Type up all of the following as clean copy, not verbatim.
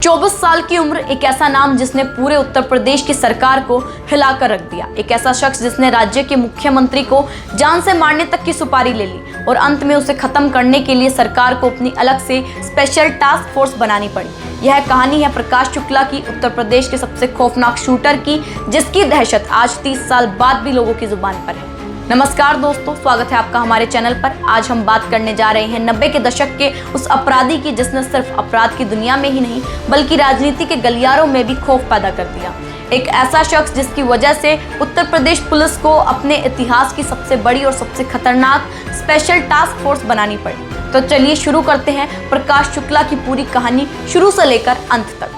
24 साल की उम्र, एक ऐसा नाम जिसने पूरे उत्तर प्रदेश की सरकार को हिलाकर रख दिया। एक ऐसा शख्स जिसने राज्य के मुख्यमंत्री को जान से मारने तक की सुपारी ले ली और अंत में उसे खत्म करने के लिए सरकार को अपनी अलग से स्पेशल टास्क फोर्स बनानी पड़ी। यह कहानी है प्रकाश शुक्ला की, उत्तर प्रदेश के सबसे खौफनाक शूटर की, जिसकी दहशत आज 30 साल बाद भी लोगों की जुबान पर है। नमस्कार दोस्तों, स्वागत है आपका हमारे चैनल पर। आज हम बात करने जा रहे हैं 90 के दशक के उस अपराधी की जिसने सिर्फ अपराध की दुनिया में ही नहीं बल्कि राजनीति के गलियारों में भी खौफ पैदा कर दिया। एक ऐसा शख्स जिसकी वजह से उत्तर प्रदेश पुलिस को अपने इतिहास की सबसे बड़ी और सबसे खतरनाक स्पेशल टास्क फोर्स बनानी पड़ी। तो चलिए शुरू करते हैं प्रकाश शुक्ला की पूरी कहानी, शुरू से लेकर अंत तक।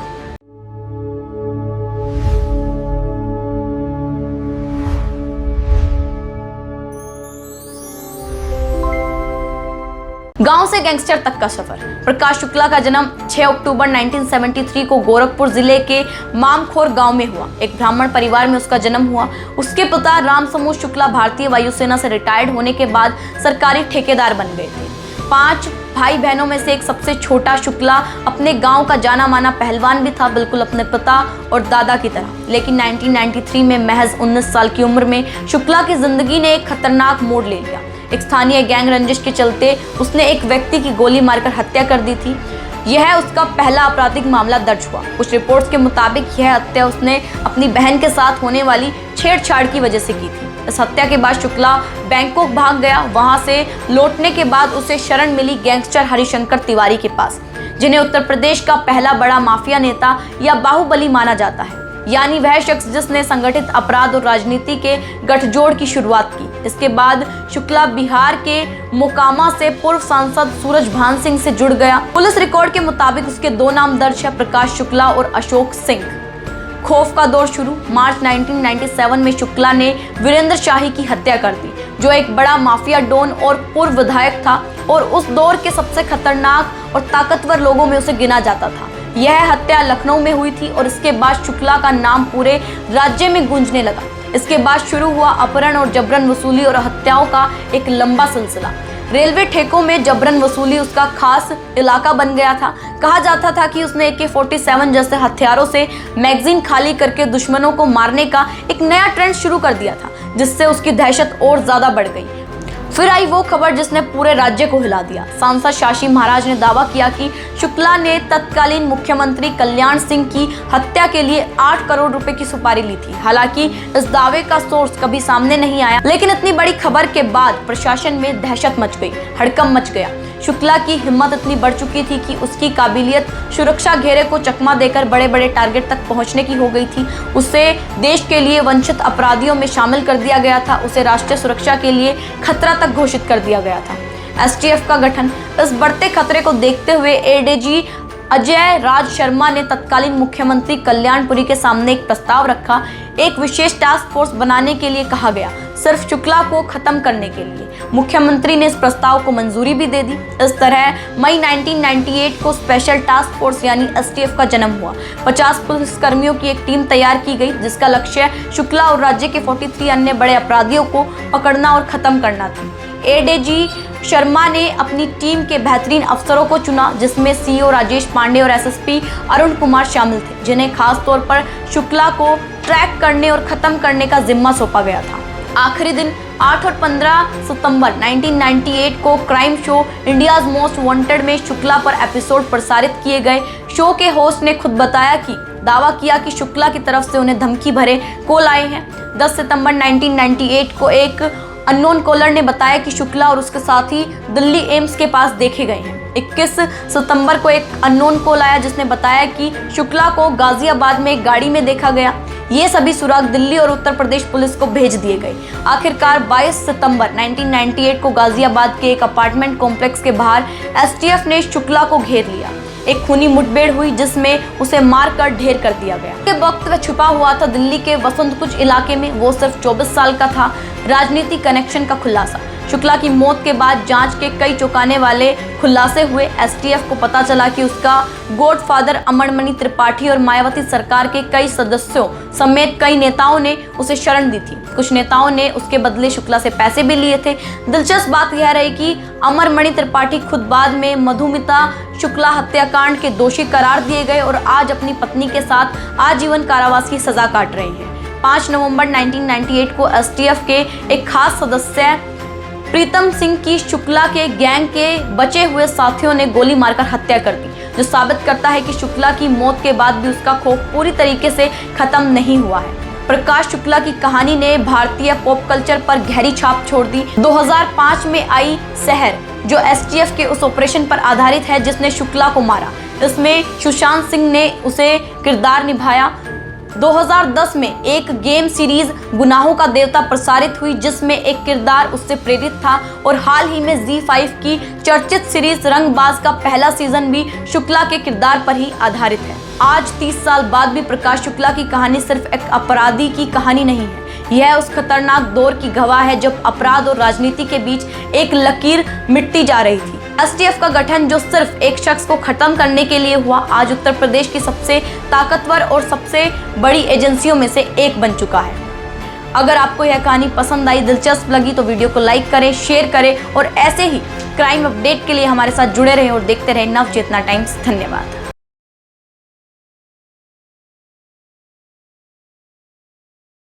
गांव से गैंगस्टर तक का सफर। प्रकाश शुक्ला का जन्म 6 अक्टूबर 1973 को गोरखपुर जिले के मामखोर गांव में हुआ। एक ब्राह्मण परिवार में उसका जन्म हुआ। उसके पिता राम समूह शुक्ला भारतीय वायुसेना से रिटायर्ड होने के बाद सरकारी ठेकेदार बन गए थे। 5 भाई बहनों में से एक सबसे छोटा शुक्ला अपने गांव का जाना माना पहलवान भी था, बिल्कुल अपने पिता और दादा की तरह। लेकिन 1993 में महज 19 साल की उम्र में शुक्ला की जिंदगी ने एक खतरनाक मोड़ ले लिया। एक स्थानीय गैंग रंजिश के चलते उसने एक व्यक्ति की गोली मारकर हत्या कर दी थी। यह उसका पहला आपराधिक मामला दर्ज हुआ। कुछ रिपोर्ट्स के मुताबिक यह हत्या उसने अपनी बहन के साथ होने वाली छेड़छाड़ की वजह से की थी। इस हत्या के बाद शुक्ला बैंकॉक भाग गया। वहां से लौटने के बाद उसे शरण मिली गैंगस्टर हरिशंकर तिवारी के पास, जिन्हें उत्तर प्रदेश का पहला बड़ा माफिया नेता या बाहुबली माना जाता है, यानी वह शख्स जिसने संगठित अपराध और राजनीति के गठजोड़ की शुरुआत की। इसके बाद शुक्ला बिहार के मोकामा से पूर्व सांसद सूरज भान सिंह से जुड़ गया। पुलिस रिकॉर्ड के मुताबिक उसके 2 नाम दर्ज है, प्रकाश शुक्ला और अशोक सिंह। खौफ का दौर शुरू। मार्च 1997 में शुक्ला ने वीरेंद्र शाही की हत्या कर दी, जो एक बड़ा माफिया डॉन और पूर्व विधायक था और उस दौर के सबसे खतरनाक और ताकतवर लोगों में उसे गिना जाता था। यह हत्या लखनऊ में हुई थी और इसके बाद शुक्ला का नाम पूरे राज्य में गूंजने लगा। इसके बाद शुरू हुआ अपहरण और जबरन वसूली और हत्याओं का एक लंबा सिलसिला। रेलवे ठेकों में जबरन वसूली उसका खास इलाका बन गया था। कहा जाता था कि उसने AK-47 जैसे हथियारों से मैगजीन खाली करके दुश्मनों को मारने का एक नया ट्रेंड शुरू कर दिया था, जिससे उसकी दहशत और ज्यादा बढ़ गई। फिर आई वो खबर जिसने पूरे राज्य को हिला दिया। सांसद शाशी महाराज ने दावा किया कि शुक्ला ने तत्कालीन मुख्यमंत्री कल्याण सिंह की हत्या के लिए 8 करोड़ रुपए की सुपारी ली थी। हालांकि इस दावे का सोर्स कभी सामने नहीं आया, लेकिन इतनी बड़ी खबर के बाद प्रशासन में दहशत मच गई, हड़कंप मच गया। शुक्ला की हिम्मत इतनी बढ़ चुकी थी कि उसकी काबिलियत सुरक्षा घेरे को चकमा देकर बड़े बड़े टारगेट तक पहुंचने की हो गई थी। उसे देश के लिए वंचित अपराधियों में शामिल कर दिया गया था। उसे राष्ट्रीय सुरक्षा के लिए खतरा तक घोषित कर दिया गया था। STF का गठन। इस बढ़ते खतरे को देखते हुए ADG अजय राज शर्मा ने तत्कालीन मुख्यमंत्री कल्याणपुरी के सामने एक प्रस्ताव रखा। एक विशेष टास्क फोर्स बनाने के लिए कहा गया, सिर्फ शुक्ला को खत्म करने के लिए। मुख्यमंत्री ने इस प्रस्ताव को मंजूरी भी दे दी। इस तरह मई 1998 को स्पेशल टास्क फोर्स यानी STF का जन्म हुआ। 50 पुलिसकर्मियों की एक टीम तैयार की गई, जिसका लक्ष्य शुक्ला और राज्य के 43 अन्य बड़े अपराधियों को पकड़ना और खत्म करना था। ADG शर्मा ने अपनी टीम के बेहतरीन अफसरों को चुना, जिसमें CO राजेश पांडे और SSP अरुण कुमार शामिल थे, जिन्हें खास तौर पर शुक्ला को ट्रैक करने और खत्म करने का जिम्मा सौंपा गया था। आखिरी दिन 8 और 15 सितंबर 1998 को crime show India's most wanted में शुक्ला पर एपिसोड प्रसारित किए गए। शो के होस्ट ने खुद दावा किया कि शुक्ला की तरफ से उन्हें धमकी भरे कॉल आए हैं। 10 सितंबर 1998 को एक अननोन कॉलर ने बताया कि शुक्ला और उसके साथी दिल्ली एम्स के पास देखे गए हैं। 21 सितंबर को एक अननोन कॉल आया जिसने बताया कि शुक्ला को गाजियाबाद में एक गाड़ी में देखा गया। ये सभी सुराग दिल्ली और उत्तर प्रदेश पुलिस को भेज दिए गए। आखिरकार 22 सितंबर 1998 को गाजियाबाद के एक अपार्टमेंट कॉम्प्लेक्स के बाहर STF ने शुक्ला को घेर लिया। एक खूनी मुठभेड़ हुई जिसमें उसे मारकर ढेर कर दिया गया। के वक्त वह छुपा हुआ था दिल्ली के वसंत कुंज इलाके में। वो सिर्फ 24 साल का था। राजनीति कनेक्शन का खुलासा। शुक्ला की मौत के बाद जांच के कई चौंकाने वाले खुलासे हुए। एसटीएफ को पता चला कि उसका गॉडफादर अमरमणि त्रिपाठी और मायावती सरकार के कई सदस्यों समेत कई नेताओं ने उसे शरण दी थी। कुछ नेताओं ने उसके बदले शुक्ला से पैसे भी लिए थे। दिलचस्प बात यह रही कि अमरमणि त्रिपाठी खुद बाद में मधुमिता शुक्ला हत्याकांड के दोषी करार दिए गए और आज अपनी पत्नी के साथ आजीवन कारावास की सजा काट रहे हैं। 5 नवंबर 1998 को एसटीएफ के एक खास सदस्य प्रीतम सिंह की शुक्ला के गैंग के बचे हुए साथियों ने गोली मारकर हत्या कर दी, जो साबित करता है कि शुक्ला की मौत के बाद भी उसका खौफ पूरी तरीके से खत्म नहीं हुआ है। प्रकाश शुक्ला की कहानी ने भारतीय पॉप कल्चर पर गहरी छाप छोड़ दी। 2005 में आई शहर, जो एसटीएफ के उस ऑपरेशन पर आधारित है जिसने शुक्ला को मारा। इसमें सुशांत सिंह ने उसे किरदार निभाया। 2010 में एक गेम सीरीज गुनाहों का देवता प्रसारित हुई, जिसमें एक किरदार उससे प्रेरित था। और हाल ही में ZEE5 की चर्चित सीरीज रंगबाज का पहला सीजन भी शुक्ला के किरदार पर ही आधारित है। आज 30 साल बाद भी प्रकाश शुक्ला की कहानी सिर्फ एक अपराधी की कहानी नहीं है, यह उस खतरनाक दौर की गवाह है जब अपराध और राजनीति के बीच एक लकीर मिटती जा रही थी। एसटीएफ का गठन, जो सिर्फ एक शख्स को खत्म करने के लिए हुआ, आज उत्तर प्रदेश की सबसे ताकतवर और सबसे बड़ी एजेंसियों में से एक बन चुका है। अगर आपको यह कहानी पसंद आई, दिलचस्प लगी तो वीडियो को लाइक करें, शेयर करें और ऐसे ही क्राइम अपडेट के लिए हमारे साथ जुड़े रहें और देखते रहें नवचेतना टाइम्स। धन्यवाद।